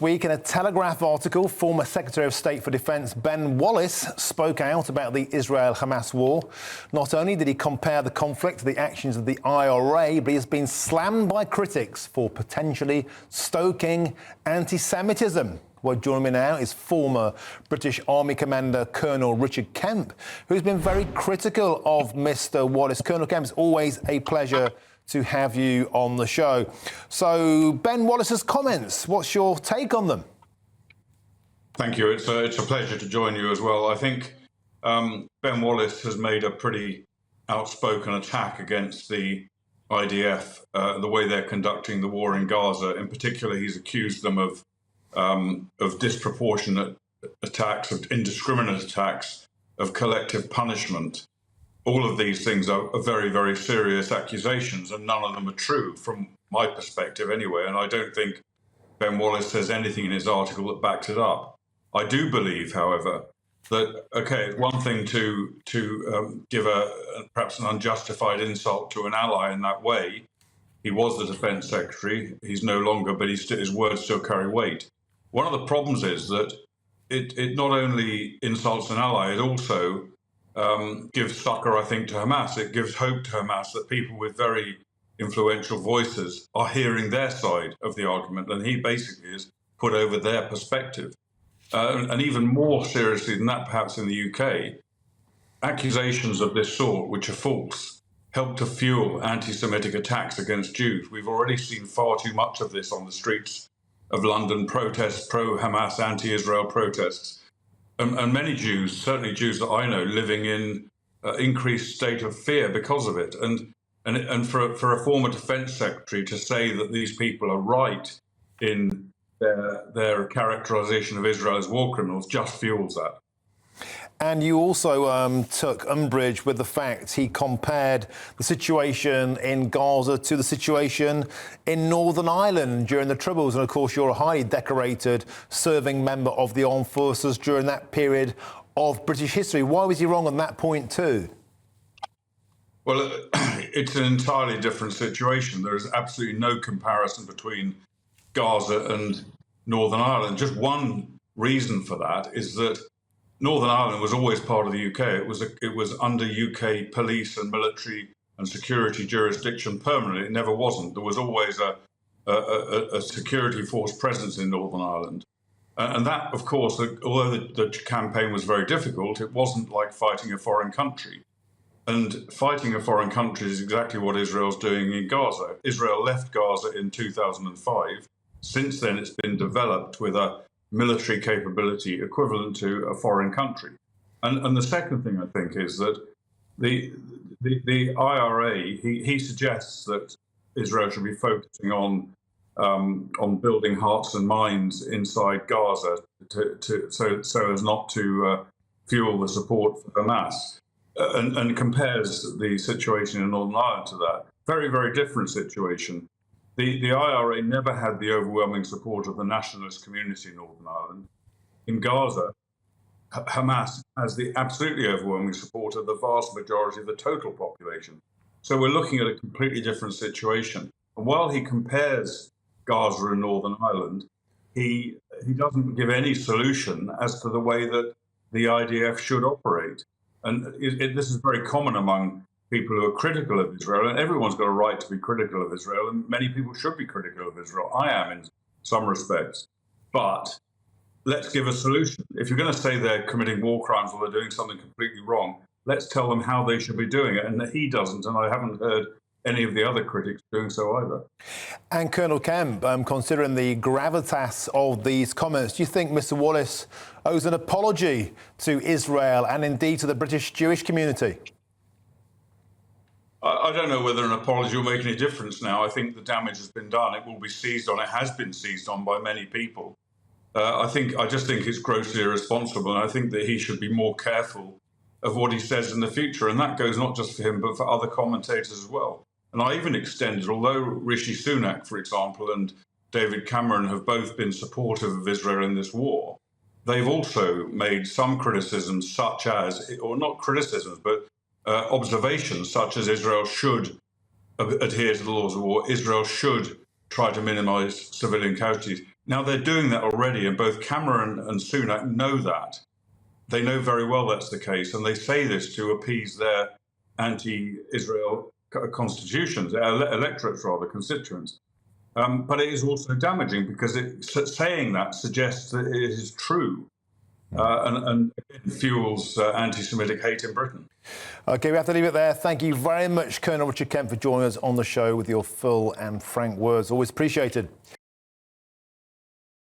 Week in a Telegraph article, former Secretary of State for Defence Ben Wallace spoke out about the Israel-Hamas war. Not only did he compare the conflict to the actions of the IRA, but he has been slammed by critics for potentially stoking anti-Semitism. Well, joining me now is former British Army Commander Colonel Richard Kemp, who's been very critical of Mr. Wallace. Colonel Kemp, it's always a pleasure to have you on the show. So, Ben Wallace's comments, what's your take on them? Thank you. It's a pleasure to join you as well. I think Ben Wallace has made a pretty outspoken attack against the IDF, the way they're conducting the war in Gaza. In particular, he's accused them of disproportionate attacks, of indiscriminate attacks, of collective punishment. All of these things are very, very serious accusations, and none of them are true from my perspective anyway. And I don't think Ben Wallace says anything in his article that backs it up. I do believe, however, that, okay, one thing to give perhaps an unjustified insult to an ally in that way. He was the Defence Secretary. He's no longer, but his words still carry weight. One of the problems is that it not only insults an ally, it also gives succor, I think, to Hamas. It gives hope to Hamas that people with very influential voices are hearing their side of the argument, and he basically has put over their perspective. And even more seriously than that, perhaps in the UK, accusations of this sort, which are false, help to fuel anti-Semitic attacks against Jews. We've already seen far too much of this on the streets of London, protests, pro-Hamas, anti-Israel protests. And many Jews, certainly Jews that I know, living in increased state of fear because of it. And for a former defence secretary to say that these people are right in their characterisation of Israel as war criminals just fuels that. And you also took umbrage with the fact he compared the situation in Gaza to the situation in Northern Ireland during the Troubles. And of course, you're a highly decorated serving member of the armed forces during that period of British history. Why was he wrong on that point too? Well, it's an entirely different situation. There is absolutely no comparison between Gaza and Northern Ireland. Just one reason for that is that Northern Ireland was always part of the UK. It was under UK police and military and security jurisdiction permanently. It never wasn't. There was always a security force presence in Northern Ireland. And that, of course, although the campaign was very difficult, it wasn't like fighting a foreign country. And fighting a foreign country is exactly what Israel's doing in Gaza. Israel left Gaza in 2005. Since then, it's been developed with a military capability equivalent to a foreign country. And the second thing I think is that the IRA, he suggests that Israel should be focusing on building hearts and minds inside Gaza so as not to fuel the support for Hamas, and compares the situation in Northern Ireland to that. Very, very different situation. The IRA never had the overwhelming support of the nationalist community in Northern Ireland. In Gaza, Hamas has the absolutely overwhelming support of the vast majority of the total population. So we're looking at a completely different situation. And while he compares Gaza and Northern Ireland, he doesn't give any solution as to the way that the IDF should operate. And this is very common among people who are critical of Israel, and everyone's got a right to be critical of Israel, and many people should be critical of Israel. I am in some respects. But let's give a solution. If you're going to say they're committing war crimes or they're doing something completely wrong, let's tell them how they should be doing it. And he doesn't, and I haven't heard any of the other critics doing so either. And Colonel Kemp, considering the gravitas of these comments, do you think Mr. Wallace owes an apology to Israel and indeed to the British Jewish community? I don't know whether an apology will make any difference now. I think the damage has been done. It will be seized on. It has been seized on by many people. I just think it's grossly irresponsible, and I think that he should be more careful of what he says in the future. And that goes not just for him, but for other commentators as well. And I even extended, although Rishi Sunak, for example, and David Cameron have both been supportive of Israel in this war, they've also made some criticisms such as, or not criticisms, but observations such as Israel should adhere to the laws of war, Israel should try to minimize civilian casualties. Now, they're doing that already, and both Cameron and Sunak know that. They know very well that's the case, and they say this to appease their anti-Israel constitutions, electorates rather, constituents. But it is also damaging because saying that suggests that it is true and again, fuels anti-Semitic hate in Britain. OK, we have to leave it there. Thank you very much, Colonel Richard Kemp, for joining us on the show with your full and frank words. Always appreciated.